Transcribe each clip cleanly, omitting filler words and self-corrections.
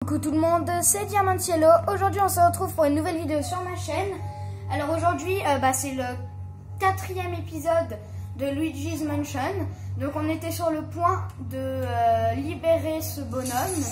Coucou tout le monde, c'est Diamantiello. Aujourd'hui on se retrouve pour une nouvelle vidéo sur ma chaîne. Alors aujourd'hui c'est le 4e épisode de Luigi's Mansion. Donc on était sur le point de libérer ce bonhomme.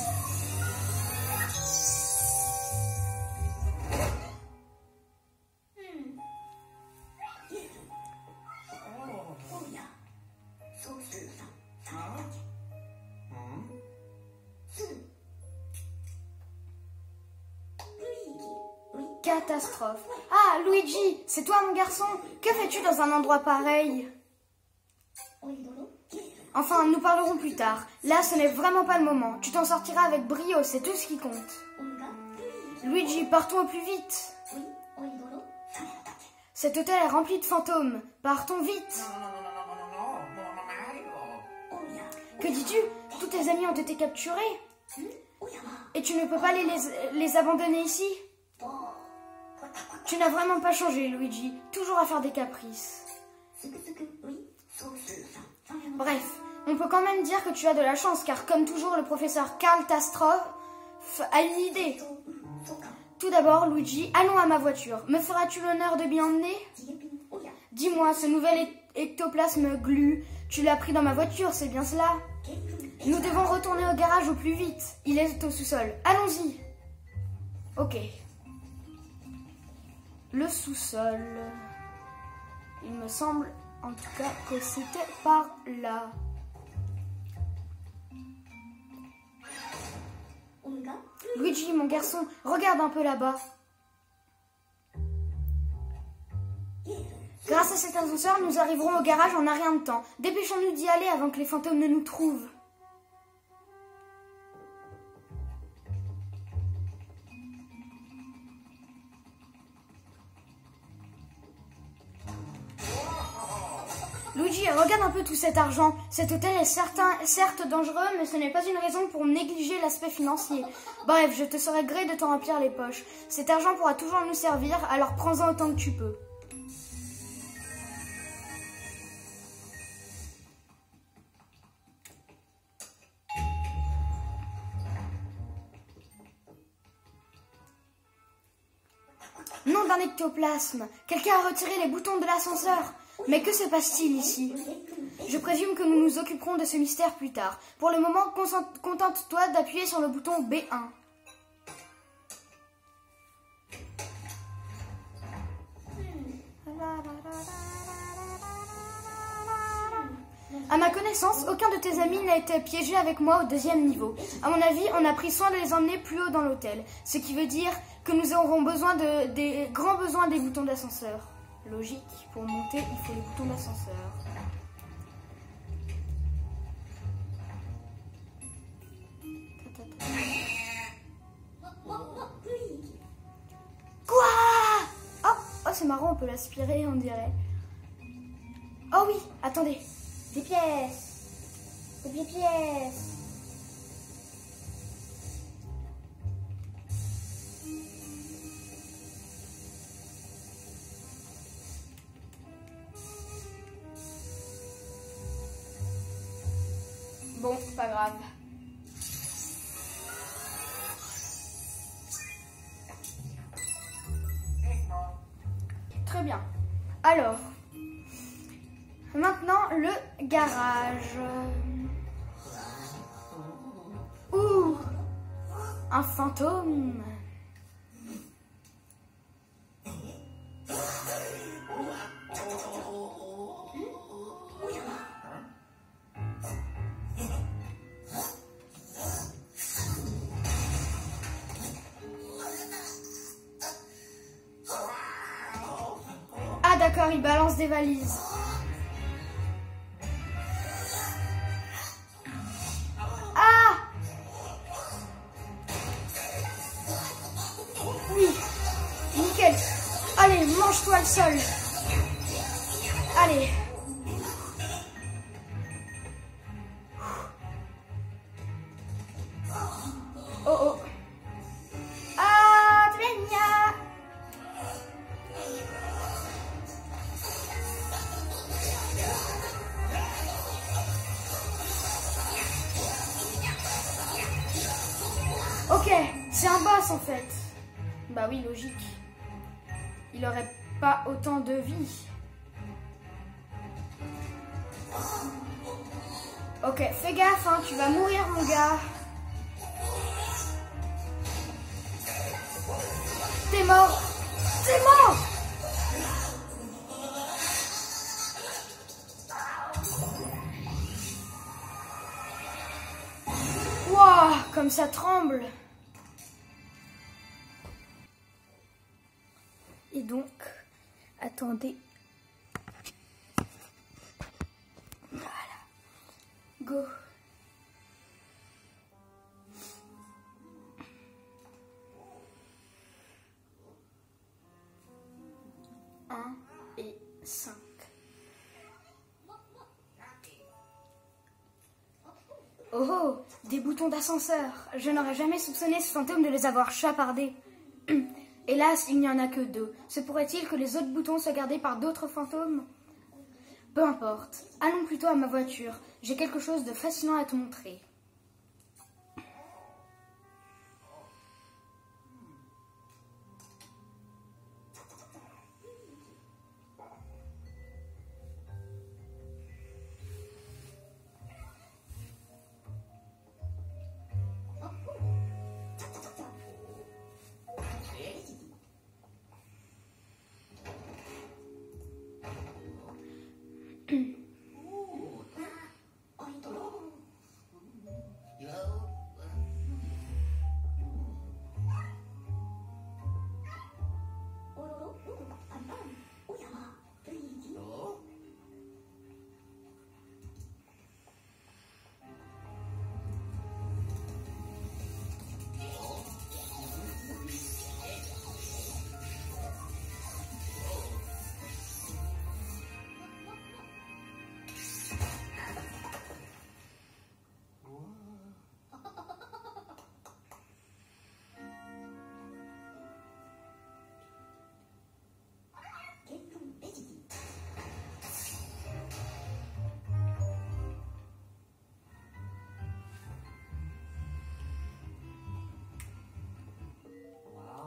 Catastrophe. Ah, Luigi, c'est toi mon garçon. Que fais-tu dans un endroit pareil? Enfin, nous parlerons plus tard. Là, ce n'est vraiment pas le moment. Tu t'en sortiras avec brio, c'est tout ce qui compte. Luigi, partons au plus vite. Cet hôtel est rempli de fantômes. Partons vite. Que dis-tu? Tous tes amis ont été capturés. Et tu ne peux pas les abandonner ici? Tu n'as vraiment pas changé, Luigi. Toujours à faire des caprices. Bref, on peut quand même dire que tu as de la chance, car comme toujours, le professeur Karl Tastroff a une idée. Tout d'abord, Luigi, allons à ma voiture. Me feras-tu l'honneur de m'y emmener? Dis-moi, ce nouvel ectoplasme glu, tu l'as pris dans ma voiture, c'est bien cela? Nous devons retourner au garage au plus vite. Il est au sous-sol. Allons-y. Ok. Le sous-sol. Il me semble en tout cas que c'était par là. Luigi, mon garçon, regarde un peu là-bas. Grâce à cet ascenseur, nous arriverons au garage en un rien de temps. Dépêchons-nous d'y aller avant que les fantômes ne nous trouvent. Luigi, regarde un peu tout cet argent. Cet hôtel est certes dangereux, mais ce n'est pas une raison pour négliger l'aspect financier. Bref, je te serai gré de t'en remplir les poches. Cet argent pourra toujours nous servir, alors prends-en autant que tu peux. Nom d'un ectoplasme. Quelqu'un a retiré les boutons de l'ascenseur. Mais que se passe-t-il ici? Je présume que nous nous occuperons de ce mystère plus tard. Pour le moment, contente-toi d'appuyer sur le bouton B1. À ma connaissance, aucun de tes amis n'a été piégé avec moi au 2e niveau. À mon avis, on a pris soin de les emmener plus haut dans l'hôtel. Ce qui veut dire que nous aurons besoin grands besoins des boutons d'ascenseur. Logique, pour monter, il faut les boutons d'ascenseur. Quoi? Oh, c'est marrant, on peut l'aspirer, on dirait. Oh oui, attendez. Des pièces. Des pièces. Bon, pas grave. Très bien. Alors, maintenant le garage. Ouh, un fantôme. D'accord, il balance des valises. Ah! Oui, nickel. Allez, mange-toi le sol. Allez. Oh oh. Ah, Trenia. Ok. C'est un boss en fait. Bah oui, logique. Il aurait pas autant de vie. Ok, fais gaffe, hein, tu vas mourir mon gars. T'es mort. T'es mort. Wouah, comme ça tremble. Et donc, attendez. Voilà. Go. Et 5. Oh oh, des boutons d'ascenseur. Je n'aurais jamais soupçonné ce fantôme de les avoir chapardés. Hélas, il n'y en a que 2. Se pourrait-il que les autres boutons soient gardés par d'autres fantômes? Peu importe. Allons plutôt à ma voiture. J'ai quelque chose de fascinant à te montrer.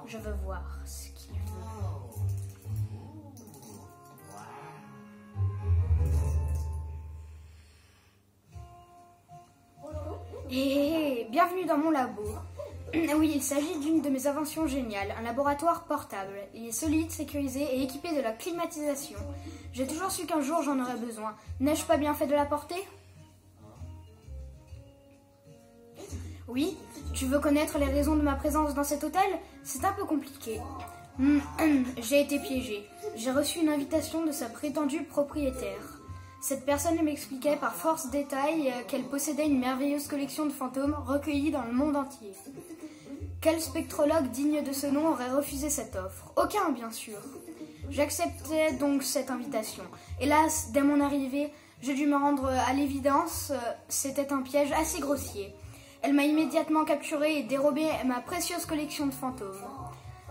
Je veux voir ce qu'il veut. Hé, bienvenue dans mon labo. Oui, il s'agit d'une de mes inventions géniales, un laboratoire portable. Il est solide, sécurisé et équipé de la climatisation. J'ai toujours su qu'un jour j'en aurais besoin. N'ai-je pas bien fait de l'apporter? Oui, tu veux connaître les raisons de ma présence dans cet hôtel? C'est un peu compliqué. J'ai été piégée. J'ai reçu une invitation de sa prétendue propriétaire. Cette personne m'expliquait par force détail qu'elle possédait une merveilleuse collection de fantômes recueillis dans le monde entier. Quel spectrologue digne de ce nom aurait refusé cette offre? Aucun, bien sûr. J'acceptais donc cette invitation. Hélas, dès mon arrivée, j'ai dû me rendre à l'évidence, c'était un piège assez grossier. Elle m'a immédiatement capturée et dérobé ma précieuse collection de fantômes.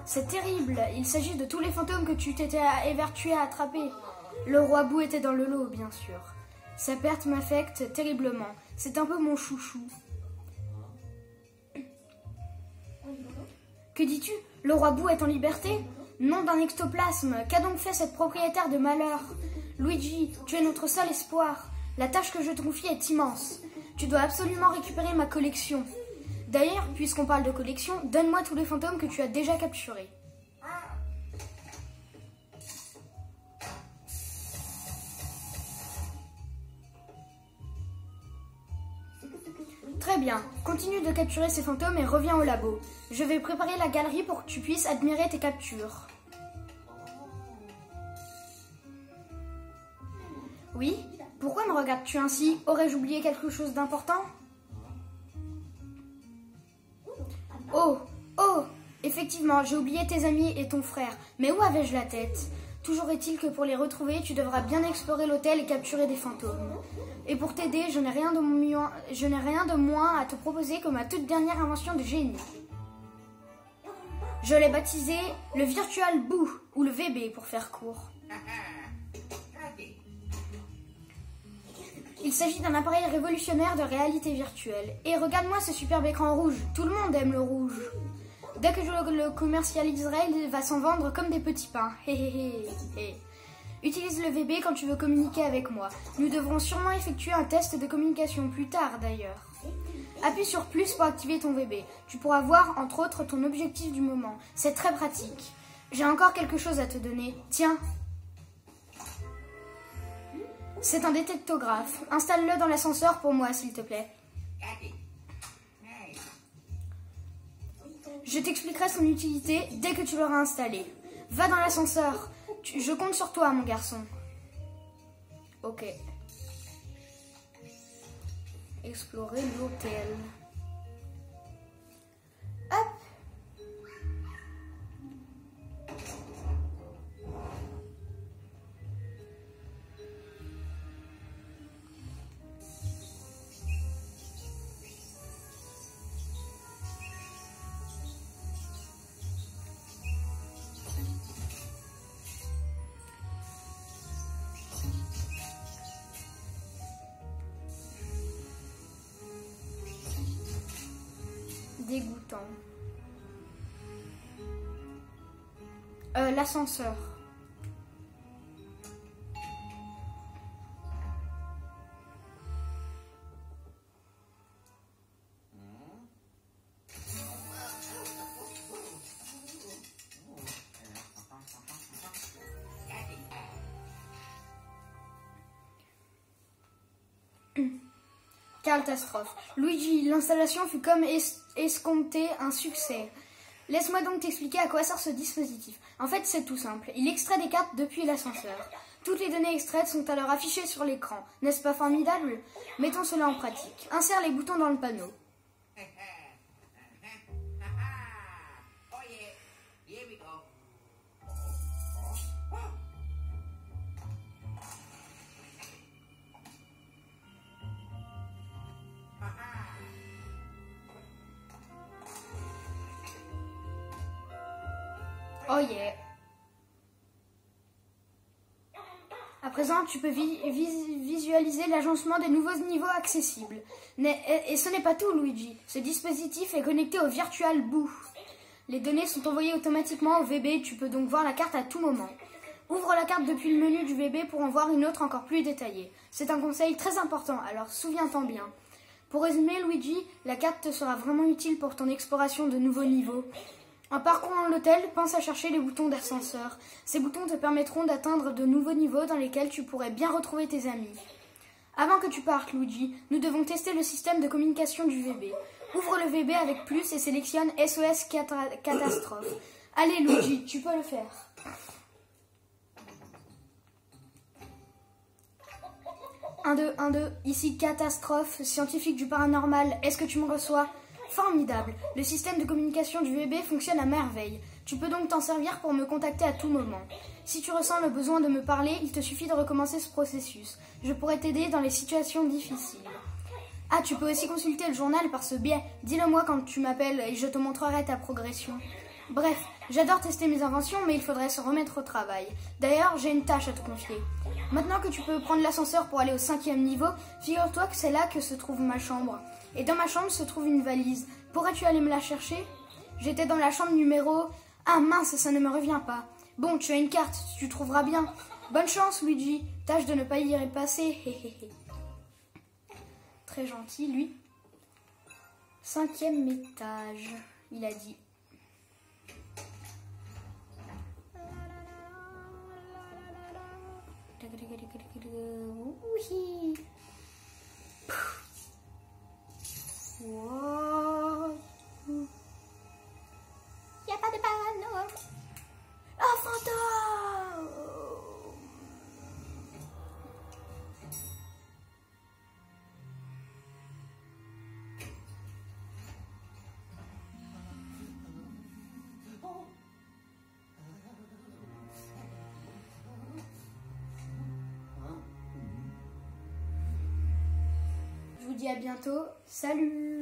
C'est terrible, il s'agit de tous les fantômes que tu t'étais évertué à attraper. Le roi Bou était dans le lot, bien sûr. Sa perte m'affecte terriblement. C'est un peu mon chouchou. Que dis-tu? Le roi Bou est en liberté? Nom d'un ectoplasme, qu'a donc fait cette propriétaire de malheur? Luigi, tu es notre seul espoir. La tâche que je te confie est immense. Tu dois absolument récupérer ma collection. D'ailleurs, puisqu'on parle de collection, donne-moi tous les fantômes que tu as déjà capturés. Très bien, continue de capturer ces fantômes et reviens au labo. Je vais préparer la galerie pour que tu puisses admirer tes captures. Oui? Pourquoi me regardes-tu ainsi? Aurais-je oublié quelque chose d'important? Oh, effectivement, j'ai oublié tes amis et ton frère. Mais où avais-je la tête? Toujours est-il que pour les retrouver, tu devras bien explorer l'hôtel et capturer des fantômes. Et pour t'aider, je n'ai rien de moins à te proposer que ma toute dernière invention de génie. Je l'ai baptisé le Virtual Boo, ou le VB pour faire court. Il s'agit d'un appareil révolutionnaire de réalité virtuelle. Et regarde-moi ce superbe écran rouge, tout le monde aime le rouge. Dès que je le commercialiserai, il va s'en vendre comme des petits pains. Utilise le VB quand tu veux communiquer avec moi. Nous devrons sûrement effectuer un test de communication plus tard d'ailleurs. Appuie sur plus pour activer ton VB. Tu pourras voir entre autres ton objectif du moment. C'est très pratique. J'ai encore quelque chose à te donner. Tiens. C'est un détectographe. Installe-le dans l'ascenseur pour moi s'il te plaît. Je t'expliquerai son utilité dès que tu l'auras installé. Va dans l'ascenseur. Je compte sur toi, mon garçon. Ok. Explorer l'hôtel. Hop. Dégoûtant. L'ascenseur. Catastrophe. Luigi, l'installation fut comme escompté un succès. Laisse-moi donc t'expliquer à quoi sert ce dispositif. En fait, c'est tout simple. Il extrait des cartes depuis l'ascenseur. Toutes les données extraites sont alors affichées sur l'écran. N'est-ce pas formidable? Mettons cela en pratique. Insère les boutons dans le panneau. Oh yeah. À présent, tu peux visualiser l'agencement des nouveaux niveaux accessibles. Et ce n'est pas tout, Luigi. Ce dispositif est connecté au Virtual Boo. Les données sont envoyées automatiquement au VB. Tu peux donc voir la carte à tout moment. Ouvre la carte depuis le menu du VB pour en voir une autre encore plus détaillée. C'est un conseil très important, alors souviens-t'en bien. Pour résumer, Luigi, la carte te sera vraiment utile pour ton exploration de nouveaux niveaux. En parcourant l'hôtel, pense à chercher les boutons d'ascenseur. Ces boutons te permettront d'atteindre de nouveaux niveaux dans lesquels tu pourrais bien retrouver tes amis. Avant que tu partes, Luigi, nous devons tester le système de communication du VB. Ouvre le VB avec plus et sélectionne SOS Catastrophe. Allez, Luigi, tu peux le faire. Un, deux, ici Catastrophe, scientifique du paranormal, est-ce que tu me reçois ? Formidable. Le système de communication du VB fonctionne à merveille. Tu peux donc t'en servir pour me contacter à tout moment. Si tu ressens le besoin de me parler, il te suffit de recommencer ce processus. Je pourrais t'aider dans les situations difficiles. Ah, tu peux aussi consulter le journal par ce biais. Dis-le-moi quand tu m'appelles et je te montrerai ta progression. Bref, j'adore tester mes inventions, mais il faudrait se remettre au travail. D'ailleurs, j'ai une tâche à te confier. Maintenant que tu peux prendre l'ascenseur pour aller au 5e niveau, figure-toi que c'est là que se trouve ma chambre. Et dans ma chambre se trouve une valise. Pourrais-tu aller me la chercher? J'étais dans la chambre numéro... Ah mince, ça ne me revient pas. Bon, tu as une carte, tu trouveras bien. Bonne chance, Luigi. Tâche de ne pas y passer. Très gentil, lui. 5e étage, il a dit. Oui. Wow. Y a pas de panneau. Oh, fantôme. Je vous dis à bientôt. Salut.